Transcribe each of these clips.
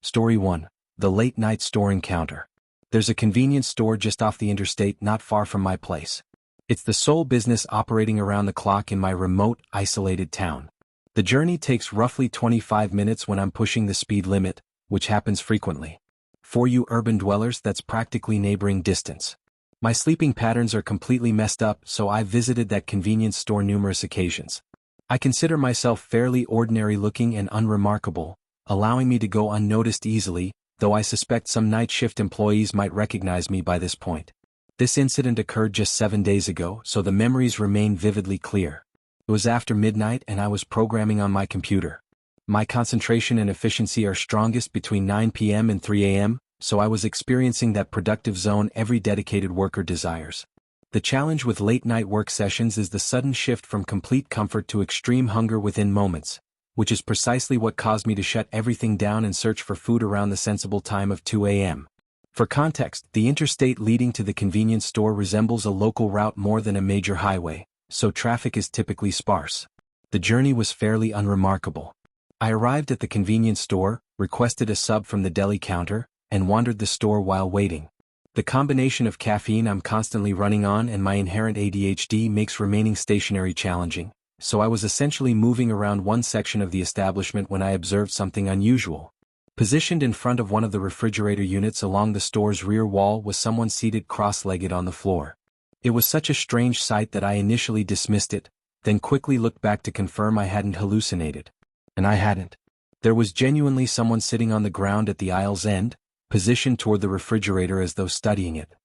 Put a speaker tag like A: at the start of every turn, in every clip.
A: Story 1. The Late Night Store Encounter. There's a convenience store just off the interstate not far from my place. It's the sole business operating around the clock in my remote, isolated town. The journey takes roughly 25 minutes when I'm pushing the speed limit, which happens frequently. For you urban dwellers, that's practically neighboring distance. My sleeping patterns are completely messed up, so I've visited that convenience store numerous occasions. I consider myself fairly ordinary looking and unremarkable, allowing me to go unnoticed easily, though I suspect some night shift employees might recognize me by this point. This incident occurred just 7 days ago, so the memories remain vividly clear. It was after midnight and I was programming on my computer. My concentration and efficiency are strongest between 9 p.m. and 3 a.m., so I was experiencing that productive zone every dedicated worker desires. The challenge with late-night work sessions is the sudden shift from complete comfort to extreme hunger within moments, which is precisely what caused me to shut everything down and search for food around the sensible time of 2 a.m. For context, the interstate leading to the convenience store resembles a local route more than a major highway, so traffic is typically sparse. The journey was fairly unremarkable. I arrived at the convenience store, requested a sub from the deli counter, and wandered the store while waiting. The combination of caffeine I'm constantly running on and my inherent ADHD makes remaining stationary challenging, so I was essentially moving around one section of the establishment when I observed something unusual. Positioned in front of one of the refrigerator units along the store's rear wall was someone seated cross-legged on the floor. It was such a strange sight that I initially dismissed it, then quickly looked back to confirm I hadn't hallucinated. And I hadn't. There was genuinely someone sitting on the ground at the aisle's end, positioned toward the refrigerator as though studying it.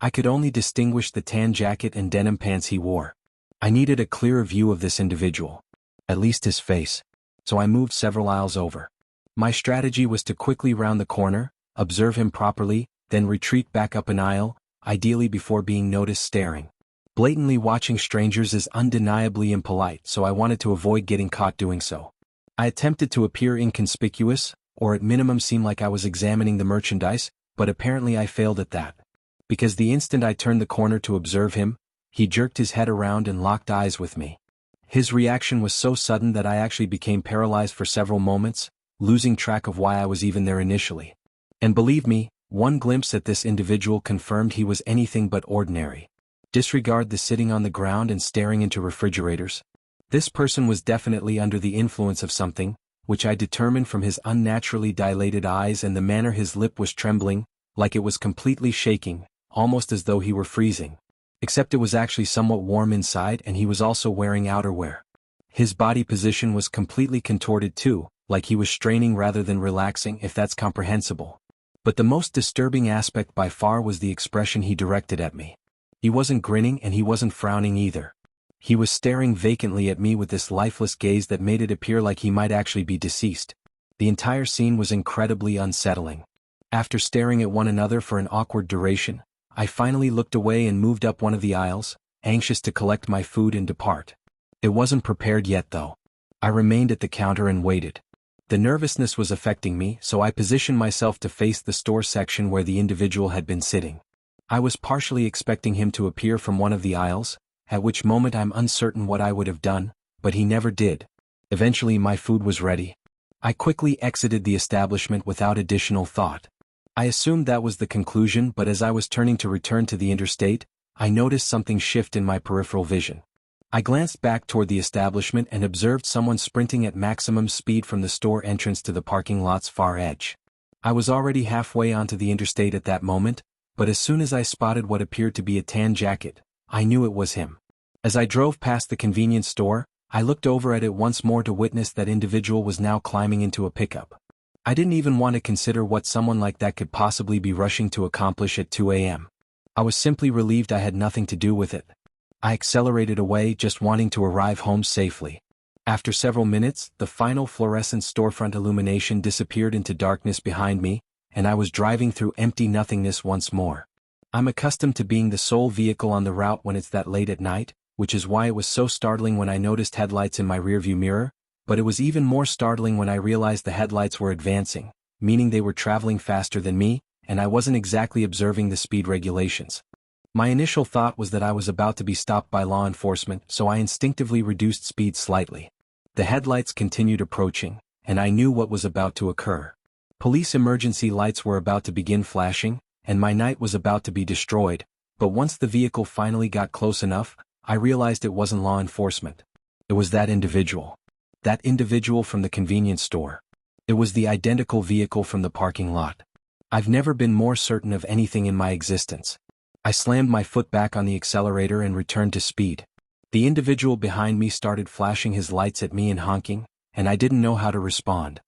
A: I could only distinguish the tan jacket and denim pants he wore. I needed a clearer view of this individual. At least his face. So I moved several aisles over. My strategy was to quickly round the corner, observe him properly, then retreat back up an aisle, ideally before being noticed staring. Blatantly watching strangers is undeniably impolite, so I wanted to avoid getting caught doing so. I attempted to appear inconspicuous, or at minimum seem like I was examining the merchandise, but apparently I failed at that. Because the instant I turned the corner to observe him, he jerked his head around and locked eyes with me. His reaction was so sudden that I actually became paralyzed for several moments, losing track of why I was even there initially. And believe me, one glimpse at this individual confirmed he was anything but ordinary. Disregard the sitting on the ground and staring into refrigerators. This person was definitely under the influence of something, which I determined from his unnaturally dilated eyes and the manner his lip was trembling, like it was completely shaking, almost as though he were freezing. Except it was actually somewhat warm inside and he was also wearing outerwear. His body position was completely contorted too, like he was straining rather than relaxing, if that's comprehensible. But the most disturbing aspect by far was the expression he directed at me. He wasn't grinning and he wasn't frowning either. He was staring vacantly at me with this lifeless gaze that made it appear like he might actually be deceased. The entire scene was incredibly unsettling. After staring at one another for an awkward duration, I finally looked away and moved up one of the aisles, anxious to collect my food and depart. It wasn't prepared yet though. I remained at the counter and waited. The nervousness was affecting me, so I positioned myself to face the store section where the individual had been sitting. I was partially expecting him to appear from one of the aisles, at which moment I'm uncertain what I would have done, but he never did. Eventually my food was ready. I quickly exited the establishment without additional thought. I assumed that was the conclusion, but as I was turning to return to the interstate, I noticed something shift in my peripheral vision. I glanced back toward the establishment and observed someone sprinting at maximum speed from the store entrance to the parking lot's far edge. I was already halfway onto the interstate at that moment, but as soon as I spotted what appeared to be a tan jacket, I knew it was him. As I drove past the convenience store, I looked over at it once more to witness that individual was now climbing into a pickup. I didn't even want to consider what someone like that could possibly be rushing to accomplish at 2 a.m. I was simply relieved I had nothing to do with it. I accelerated away, just wanting to arrive home safely. After several minutes, the final fluorescent storefront illumination disappeared into darkness behind me, and I was driving through empty nothingness once more. I'm accustomed to being the sole vehicle on the route when it's that late at night, which is why it was so startling when I noticed headlights in my rearview mirror, but it was even more startling when I realized the headlights were advancing, meaning they were traveling faster than me, and I wasn't exactly observing the speed regulations. My initial thought was that I was about to be stopped by law enforcement, so I instinctively reduced speed slightly. The headlights continued approaching, and I knew what was about to occur. Police emergency lights were about to begin flashing, and my night was about to be destroyed, but once the vehicle finally got close enough, I realized it wasn't law enforcement. It was that individual. That individual from the convenience store. It was the identical vehicle from the parking lot. I've never been more certain of anything in my existence. I slammed my foot back on the accelerator and returned to speed. The individual behind me started flashing his lights at me and honking, and I didn't know how to respond.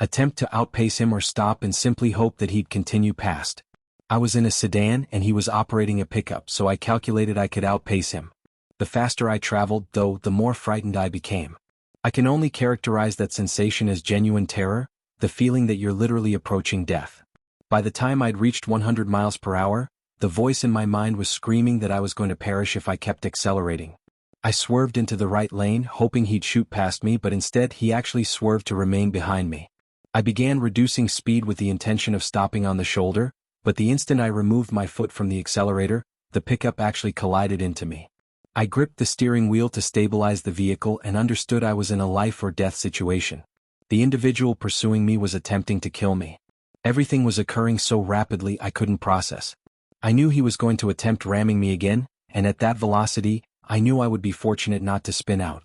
A: Attempt to outpace him or stop and simply hope that he'd continue past. I was in a sedan and he was operating a pickup, so I calculated I could outpace him. The faster I traveled, though, the more frightened I became. I can only characterize that sensation as genuine terror, the feeling that you're literally approaching death. By the time I'd reached 100 miles per hour, the voice in my mind was screaming that I was going to perish if I kept accelerating. I swerved into the right lane, hoping he'd shoot past me, but instead he actually swerved to remain behind me. I began reducing speed with the intention of stopping on the shoulder, but the instant I removed my foot from the accelerator, the pickup actually collided into me. I gripped the steering wheel to stabilize the vehicle and understood I was in a life-or-death situation. The individual pursuing me was attempting to kill me. Everything was occurring so rapidly I couldn't process. I knew he was going to attempt ramming me again, and at that velocity, I knew I would be fortunate not to spin out.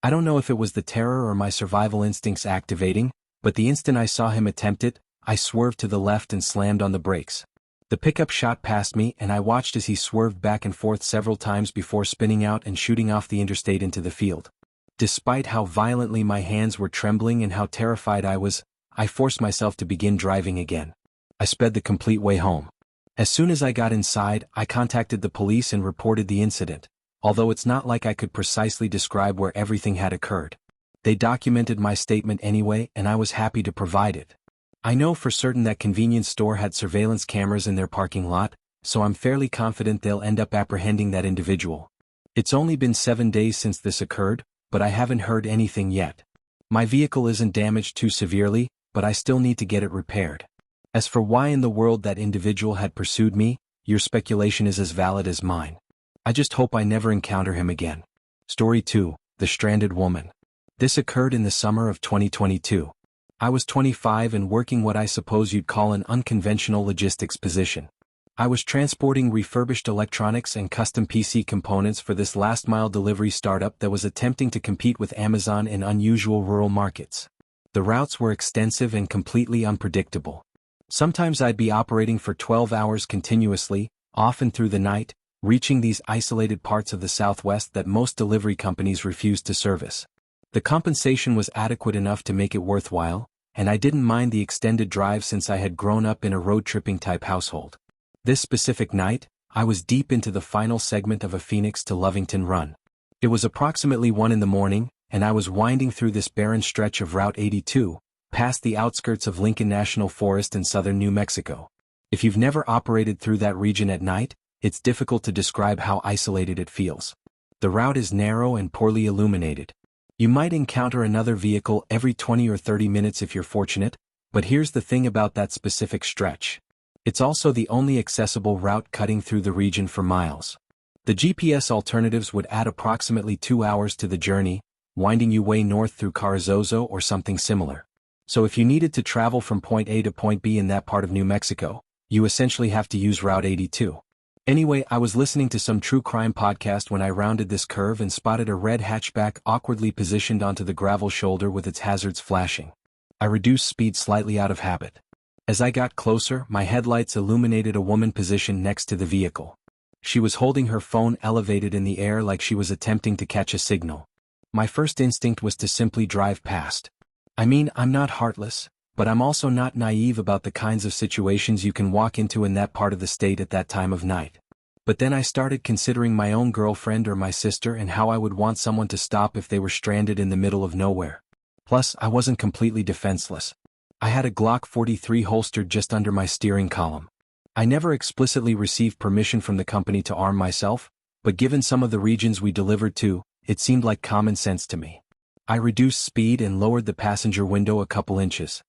A: I don't know if it was the terror or my survival instincts activating, but the instant I saw him attempt it, I swerved to the left and slammed on the brakes. The pickup shot past me and I watched as he swerved back and forth several times before spinning out and shooting off the interstate into the field. Despite how violently my hands were trembling and how terrified I was, I forced myself to begin driving again. I sped the complete way home. As soon as I got inside, I contacted the police and reported the incident, although it's not like I could precisely describe where everything had occurred. They documented my statement anyway, and I was happy to provide it. I know for certain that convenience store had surveillance cameras in their parking lot, so I'm fairly confident they'll end up apprehending that individual. It's only been 7 days since this occurred, but I haven't heard anything yet. My vehicle isn't damaged too severely, but I still need to get it repaired. As for why in the world that individual had pursued me, your speculation is as valid as mine. I just hope I never encounter him again. Story 2, The Stranded Woman. This occurred in the summer of 2022. I was 25 and working what I suppose you'd call an unconventional logistics position. I was transporting refurbished electronics and custom PC components for this last-mile delivery startup that was attempting to compete with Amazon in unusual rural markets. The routes were extensive and completely unpredictable. Sometimes I'd be operating for 12 hours continuously, often through the night, reaching these isolated parts of the Southwest that most delivery companies refused to service. The compensation was adequate enough to make it worthwhile, and I didn't mind the extended drive since I had grown up in a road-tripping type household. This specific night, I was deep into the final segment of a Phoenix to Lovington run. It was approximately 1 in the morning, and I was winding through this barren stretch of Route 82, past the outskirts of Lincoln National Forest in southern New Mexico. If you've never operated through that region at night, it's difficult to describe how isolated it feels. The route is narrow and poorly illuminated. You might encounter another vehicle every 20 or 30 minutes if you're fortunate, but here's the thing about that specific stretch. It's also the only accessible route cutting through the region for miles. The GPS alternatives would add approximately 2 hours to the journey, winding you way north through Carrizozo or something similar. So if you needed to travel from point A to point B in that part of New Mexico, you essentially have to use Route 82. Anyway, I was listening to some true crime podcast when I rounded this curve and spotted a red hatchback awkwardly positioned onto the gravel shoulder with its hazards flashing. I reduced speed slightly out of habit. As I got closer, my headlights illuminated a woman positioned next to the vehicle. She was holding her phone elevated in the air like she was attempting to catch a signal. My first instinct was to simply drive past. I mean, I'm not heartless, but I'm also not naive about the kinds of situations you can walk into in that part of the state at that time of night. But then I started considering my own girlfriend or my sister and how I would want someone to stop if they were stranded in the middle of nowhere. Plus, I wasn't completely defenseless. I had a Glock 43 holstered just under my steering column. I never explicitly received permission from the company to arm myself, but given some of the regions we delivered to, it seemed like common sense to me. I reduced speed and lowered the passenger window a couple inches.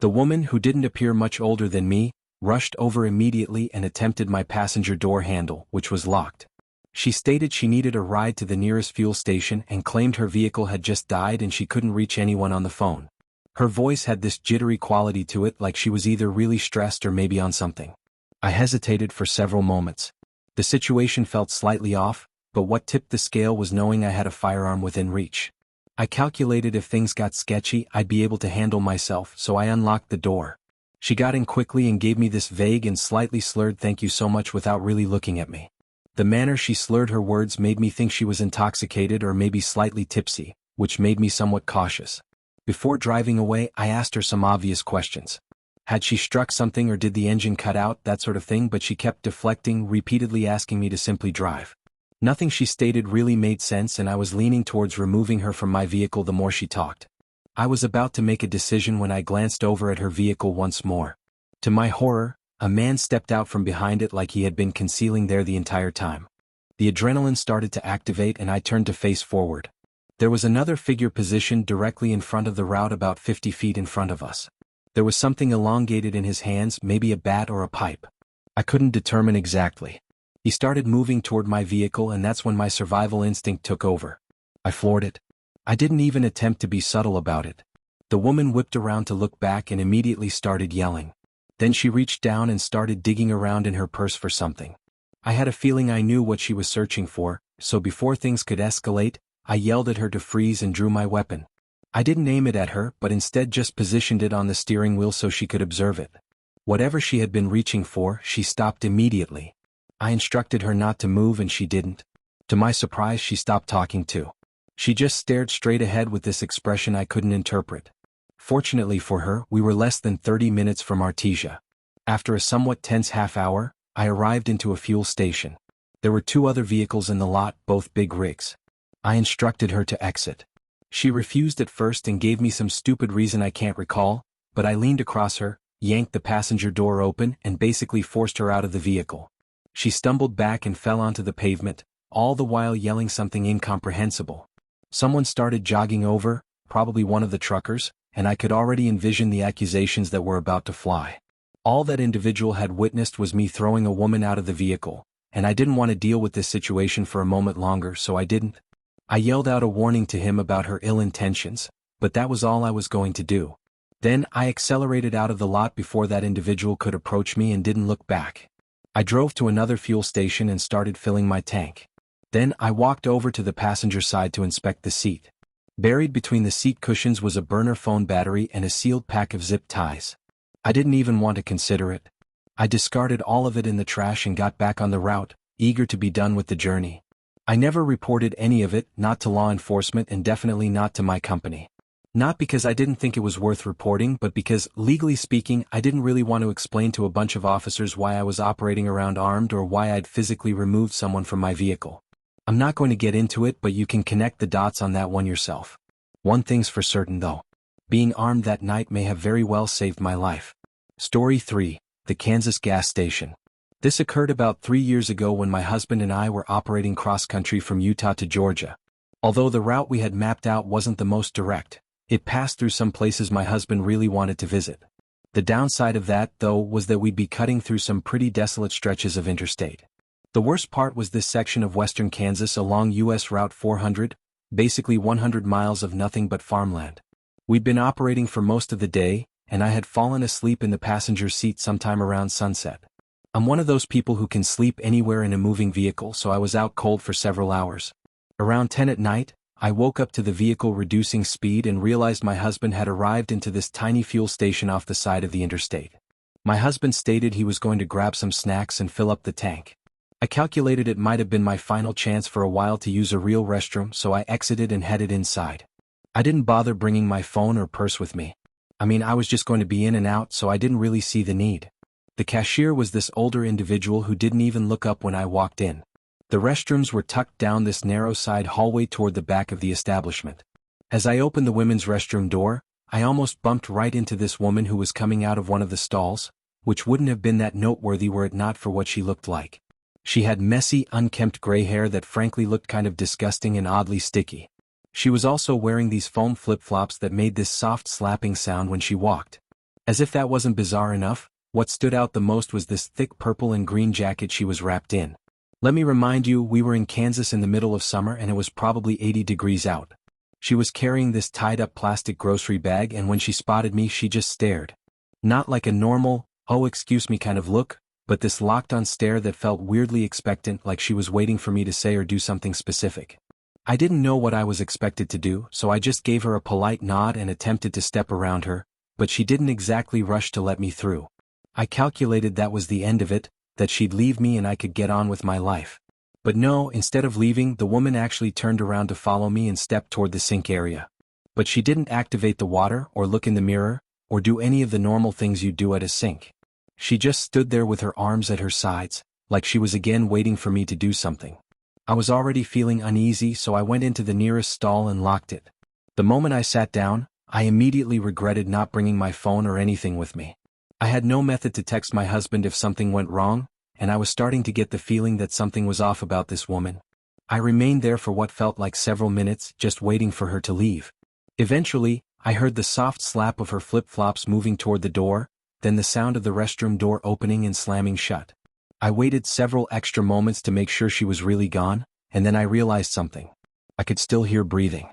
A: The woman, who didn't appear much older than me, rushed over immediately and attempted my passenger door handle, which was locked. She stated she needed a ride to the nearest fuel station and claimed her vehicle had just died and she couldn't reach anyone on the phone. Her voice had this jittery quality to it, like she was either really stressed or maybe on something. I hesitated for several moments. The situation felt slightly off, but what tipped the scale was knowing I had a firearm within reach. I calculated if things got sketchy, I'd be able to handle myself, so I unlocked the door. She got in quickly and gave me this vague and slightly slurred "thank you so much" without really looking at me. The manner she slurred her words made me think she was intoxicated or maybe slightly tipsy, which made me somewhat cautious. Before driving away, I asked her some obvious questions. Had she struck something or did the engine cut out, that sort of thing, but she kept deflecting, repeatedly asking me to simply drive. Nothing she stated really made sense, and I was leaning towards removing her from my vehicle the more she talked. I was about to make a decision when I glanced over at her vehicle once more. To my horror, a man stepped out from behind it like he had been concealing there the entire time. The adrenaline started to activate and I turned to face forward. There was another figure positioned directly in front of the route, about 50 feet in front of us. There was something elongated in his hands, maybe a bat or a pipe. I couldn't determine exactly. He started moving toward my vehicle, and that's when my survival instinct took over. I floored it. I didn't even attempt to be subtle about it. The woman whipped around to look back and immediately started yelling. Then she reached down and started digging around in her purse for something. I had a feeling I knew what she was searching for, so before things could escalate, I yelled at her to freeze and drew my weapon. I didn't aim it at her, but instead just positioned it on the steering wheel so she could observe it. Whatever she had been reaching for, she stopped immediately. I instructed her not to move and she didn't. To my surprise, she stopped talking too. She just stared straight ahead with this expression I couldn't interpret. Fortunately for her, we were less than 30 minutes from Artesia. After a somewhat tense half hour, I arrived into a fuel station. There were 2 other vehicles in the lot, both big rigs. I instructed her to exit. She refused at first and gave me some stupid reason I can't recall, but I leaned across her, yanked the passenger door open, and basically forced her out of the vehicle. She stumbled back and fell onto the pavement, all the while yelling something incomprehensible. Someone started jogging over, probably one of the truckers, and I could already envision the accusations that were about to fly. All that individual had witnessed was me throwing a woman out of the vehicle, and I didn't want to deal with this situation for a moment longer, so I didn't. I yelled out a warning to him about her ill intentions, but that was all I was going to do. Then I accelerated out of the lot before that individual could approach me and didn't look back. I drove to another fuel station and started filling my tank. Then I walked over to the passenger side to inspect the seat. Buried between the seat cushions was a burner phone battery and a sealed pack of zip ties. I didn't even want to consider it. I discarded all of it in the trash and got back on the route, eager to be done with the journey. I never reported any of it, not to law enforcement and definitely not to my company. Not because I didn't think it was worth reporting, but because, legally speaking, I didn't really want to explain to a bunch of officers why I was operating around armed or why I'd physically removed someone from my vehicle. I'm not going to get into it, but you can connect the dots on that one yourself. One thing's for certain though. Being armed that night may have very well saved my life. Story 3. The Kansas gas station. This occurred about 3 years ago when my husband and I were operating cross-country from Utah to Georgia. Although the route we had mapped out wasn't the most direct, it passed through some places my husband really wanted to visit. The downside of that, though, was that we'd be cutting through some pretty desolate stretches of interstate. The worst part was this section of western Kansas along U.S. Route 400, basically 100 miles of nothing but farmland. We'd been operating for most of the day, and I had fallen asleep in the passenger seat sometime around sunset. I'm one of those people who can sleep anywhere in a moving vehicle, so I was out cold for several hours. Around 10 at night, I woke up to the vehicle reducing speed and realized my husband had arrived into this tiny fuel station off the side of the interstate. My husband stated he was going to grab some snacks and fill up the tank. I calculated it might have been my final chance for a while to use a real restroom, so I exited and headed inside. I didn't bother bringing my phone or purse with me. I was just going to be in and out, so I didn't really see the need. The cashier was this older individual who didn't even look up when I walked in. The restrooms were tucked down this narrow side hallway toward the back of the establishment. As I opened the women's restroom door, I almost bumped right into this woman who was coming out of one of the stalls, which wouldn't have been that noteworthy were it not for what she looked like. She had messy, unkempt gray hair that frankly looked kind of disgusting and oddly sticky. She was also wearing these foam flip-flops that made this soft slapping sound when she walked. As if that wasn't bizarre enough, what stood out the most was this thick purple and green jacket she was wrapped in. Let me remind you, we were in Kansas in the middle of summer and it was probably 80 degrees out. She was carrying this tied-up plastic grocery bag, and when she spotted me she just stared. Not like a normal, "oh excuse me" kind of look, but this locked-on stare that felt weirdly expectant, like she was waiting for me to say or do something specific. I didn't know what I was expected to do, so I just gave her a polite nod and attempted to step around her, but she didn't exactly rush to let me through. I calculated that was the end of it, that she'd leave me and I could get on with my life. But no, instead of leaving, the woman actually turned around to follow me and stepped toward the sink area. But she didn't activate the water, or look in the mirror, or do any of the normal things you do at a sink. She just stood there with her arms at her sides, like she was again waiting for me to do something. I was already feeling uneasy, so I went into the nearest stall and locked it. The moment I sat down, I immediately regretted not bringing my phone or anything with me. I had no method to text my husband if something went wrong, and I was starting to get the feeling that something was off about this woman. I remained there for what felt like several minutes, just waiting for her to leave. Eventually, I heard the soft slap of her flip-flops moving toward the door, then the sound of the restroom door opening and slamming shut. I waited several extra moments to make sure she was really gone, and then I realized something. I could still hear breathing.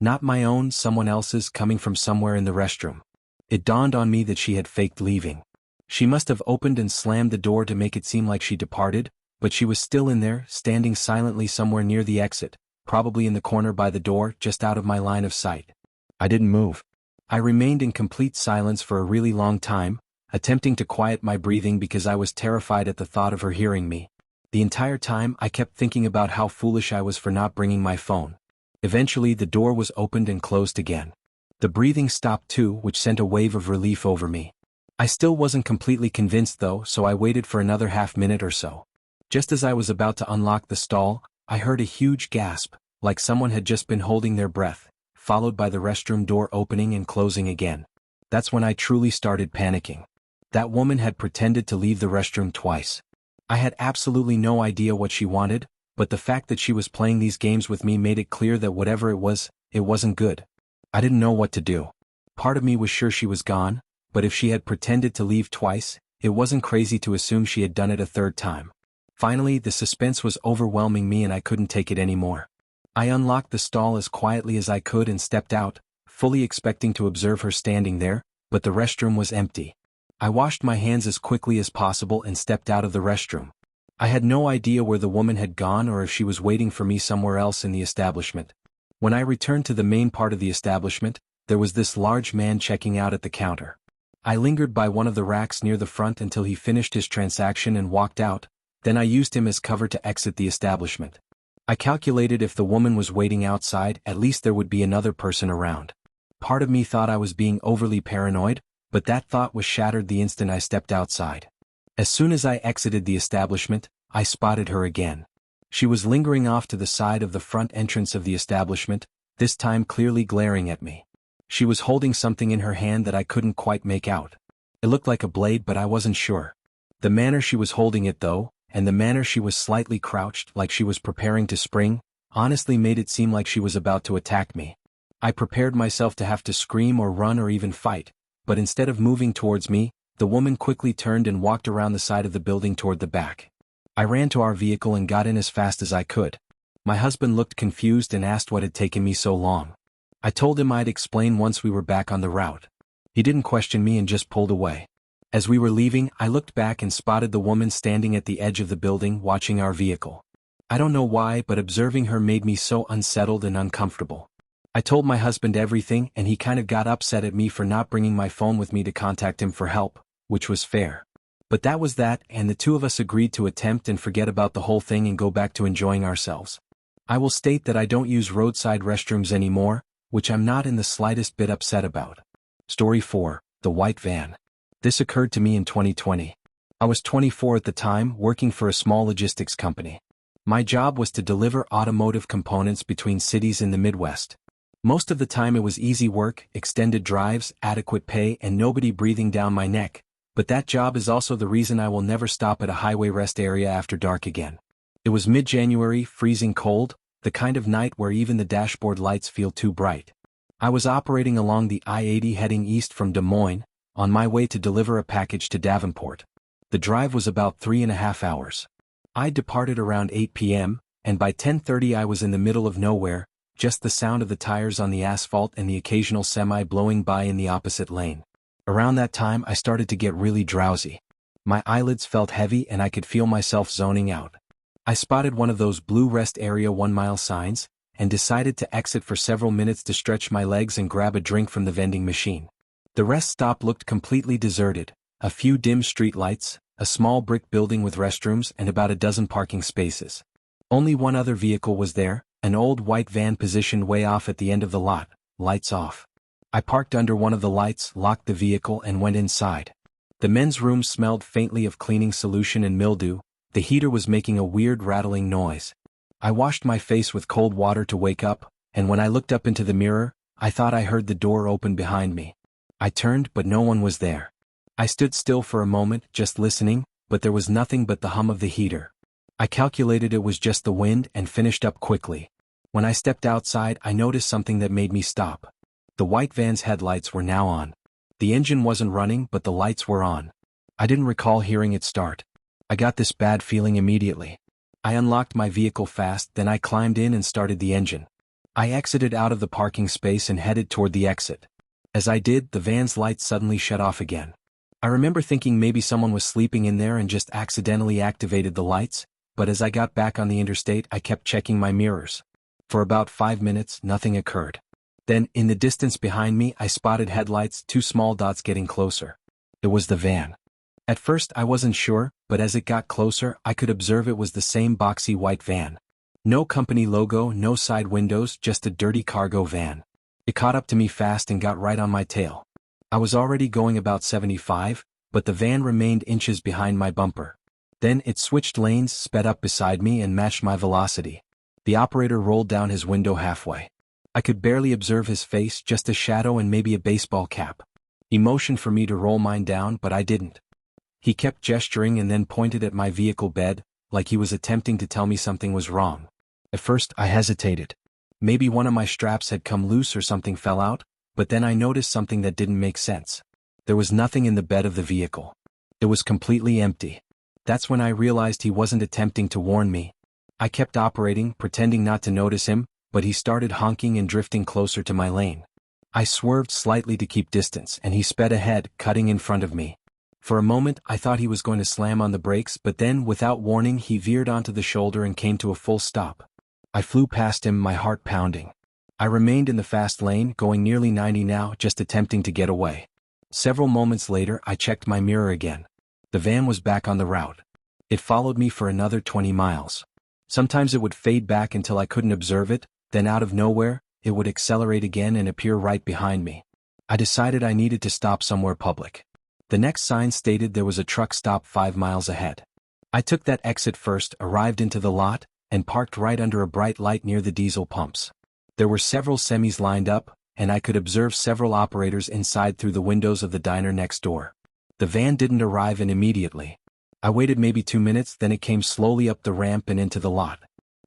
A: Not my own, someone else's, coming from somewhere in the restroom. It dawned on me that she had faked leaving. She must have opened and slammed the door to make it seem like she departed, but she was still in there, standing silently somewhere near the exit, probably in the corner by the door, just out of my line of sight. I didn't move. I remained in complete silence for a really long time, attempting to quiet my breathing because I was terrified at the thought of her hearing me. The entire time I kept thinking about how foolish I was for not bringing my phone. Eventually the door was opened and closed again. The breathing stopped too, which sent a wave of relief over me. I still wasn't completely convinced though, so I waited for another half-minute or so. Just as I was about to unlock the stall, I heard a huge gasp, like someone had just been holding their breath, followed by the restroom door opening and closing again. That's when I truly started panicking. That woman had pretended to leave the restroom twice. I had absolutely no idea what she wanted, but the fact that she was playing these games with me made it clear that whatever it wasn't good. I didn't know what to do. Part of me was sure she was gone, but if she had pretended to leave twice, it wasn't crazy to assume she had done it a third time. Finally, the suspense was overwhelming me and I couldn't take it anymore. I unlocked the stall as quietly as I could and stepped out, fully expecting to observe her standing there, but the restroom was empty. I washed my hands as quickly as possible and stepped out of the restroom. I had no idea where the woman had gone or if she was waiting for me somewhere else in the establishment. When I returned to the main part of the establishment, there was this large man checking out at the counter. I lingered by one of the racks near the front until he finished his transaction and walked out, then I used him as cover to exit the establishment. I calculated if the woman was waiting outside, at least there would be another person around. Part of me thought I was being overly paranoid, but that thought was shattered the instant I stepped outside. As soon as I exited the establishment, I spotted her again. She was lingering off to the side of the front entrance of the establishment, this time clearly glaring at me. She was holding something in her hand that I couldn't quite make out. It looked like a blade, but I wasn't sure. The manner she was holding it though, and the manner she was slightly crouched like she was preparing to spring, honestly made it seem like she was about to attack me. I prepared myself to have to scream or run or even fight, but instead of moving towards me, the woman quickly turned and walked around the side of the building toward the back. I ran to our vehicle and got in as fast as I could. My husband looked confused and asked what had taken me so long. I told him I'd explain once we were back on the route. He didn't question me and just pulled away. As we were leaving, I looked back and spotted the woman standing at the edge of the building watching our vehicle. I don't know why, but observing her made me so unsettled and uncomfortable. I told my husband everything and he kind of got upset at me for not bringing my phone with me to contact him for help, which was fair. But that was that, and the two of us agreed to attempt and forget about the whole thing and go back to enjoying ourselves. I will state that I don't use roadside restrooms anymore, which I'm not in the slightest bit upset about. Story 4, the white van. This occurred to me in 2020. I was 24 at the time, working for a small logistics company. My job was to deliver automotive components between cities in the Midwest. Most of the time it was easy work, extended drives, adequate pay, and nobody breathing down my neck, but that job is also the reason I will never stop at a highway rest area after dark again. It was mid-January, freezing cold, the kind of night where even the dashboard lights feel too bright. I was operating along the I-80 heading east from Des Moines, on my way to deliver a package to Davenport. The drive was about 3.5 hours. I departed around 8 p.m., and by 10:30 I was in the middle of nowhere, just the sound of the tires on the asphalt and the occasional semi blowing by in the opposite lane. Around that time I started to get really drowsy. My eyelids felt heavy and I could feel myself zoning out. I spotted one of those blue rest area 1-mile signs, and decided to exit for several minutes to stretch my legs and grab a drink from the vending machine. The rest stop looked completely deserted, a few dim street lights, a small brick building with restrooms and about a dozen parking spaces. Only one other vehicle was there, an old white van positioned way off at the end of the lot, lights off. I parked under one of the lights, locked the vehicle and went inside. The men's room smelled faintly of cleaning solution and mildew. The heater was making a weird rattling noise. I washed my face with cold water to wake up, and when I looked up into the mirror, I thought I heard the door open behind me. I turned but no one was there. I stood still for a moment, just listening, but there was nothing but the hum of the heater. I calculated it was just the wind and finished up quickly. When I stepped outside, I noticed something that made me stop. The white van's headlights were now on. The engine wasn't running but the lights were on. I didn't recall hearing it start. I got this bad feeling immediately. I unlocked my vehicle fast, then I climbed in and started the engine. I exited out of the parking space and headed toward the exit. As I did, the van's lights suddenly shut off again. I remember thinking maybe someone was sleeping in there and just accidentally activated the lights, but as I got back on the interstate I kept checking my mirrors. For about 5 minutes, nothing occurred. Then, in the distance behind me, I spotted headlights, 2 small dots getting closer. It was the van. At first I wasn't sure, but as it got closer I could observe it was the same boxy white van. No company logo, no side windows, just a dirty cargo van. It caught up to me fast and got right on my tail. I was already going about 75, but the van remained inches behind my bumper. Then it switched lanes, sped up beside me and matched my velocity. The operator rolled down his window halfway. I could barely observe his face, just a shadow and maybe a baseball cap. He motioned for me to roll mine down, but I didn't. He kept gesturing and then pointed at my vehicle bed, like he was attempting to tell me something was wrong. At first I hesitated. Maybe one of my straps had come loose or something fell out, but then I noticed something that didn't make sense. There was nothing in the bed of the vehicle. It was completely empty. That's when I realized he wasn't attempting to warn me. I kept operating, pretending not to notice him, but he started honking and drifting closer to my lane. I swerved slightly to keep distance and he sped ahead, cutting in front of me. For a moment I thought he was going to slam on the brakes, but then without warning he veered onto the shoulder and came to a full stop. I flew past him, my heart pounding. I remained in the fast lane, going nearly 90 now, just attempting to get away. Several moments later I checked my mirror again. The van was back on the route. It followed me for another 20 miles. Sometimes it would fade back until I couldn't observe it, then out of nowhere, it would accelerate again and appear right behind me. I decided I needed to stop somewhere public. The next sign stated there was a truck stop 5 miles ahead. I took that exit first, arrived into the lot, and parked right under a bright light near the diesel pumps. There were several semis lined up, and I could observe several operators inside through the windows of the diner next door. The van didn't arrive in immediately. I waited maybe 2 minutes, then it came slowly up the ramp and into the lot.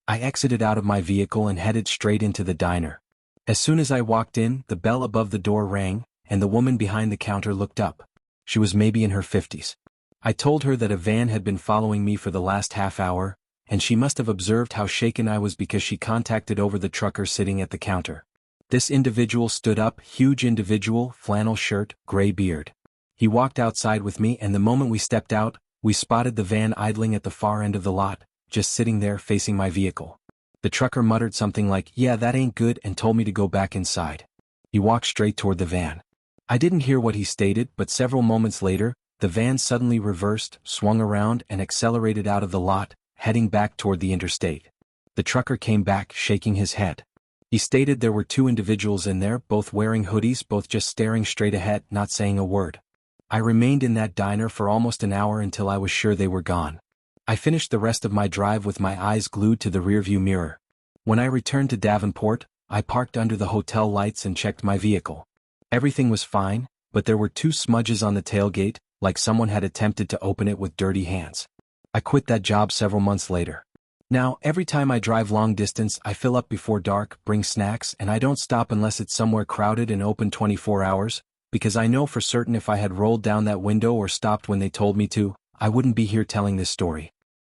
A: I exited out of my vehicle and headed straight into the diner. As soon as I walked in, the bell above the door rang, and the woman behind the counter looked up. She was maybe in her 50s. I told her that a van had been following me for the last half hour, and she must have observed how shaken I was because she contacted over the trucker sitting at the counter. This individual stood up, huge individual, flannel shirt, gray beard. He walked outside with me, and the moment we stepped out, we spotted the van idling at the far end of the lot, just sitting there facing my vehicle. The trucker muttered something like, "Yeah, that ain't good," and told me to go back inside. He walked straight toward the van. I didn't hear what he stated, but several moments later, the van suddenly reversed, swung around, and accelerated out of the lot, heading back toward the interstate. The trucker came back, shaking his head. He stated there were 2 individuals in there, both wearing hoodies, both just staring straight ahead, not saying a word. I remained in that diner for almost an hour until I was sure they were gone. I finished the rest of my drive with my eyes glued to the rearview mirror. When I returned to Davenport, I parked under the hotel lights and checked my vehicle. Everything was fine, but there were 2 smudges on the tailgate, like someone had attempted to open it with dirty hands. I quit that job several months later. Now, every time I drive long distance, I fill up before dark, bring snacks, and I don't stop unless it's somewhere crowded and open 24 hours, because I know for certain if I had rolled down that window or stopped when they told me to, I wouldn't be here telling this story.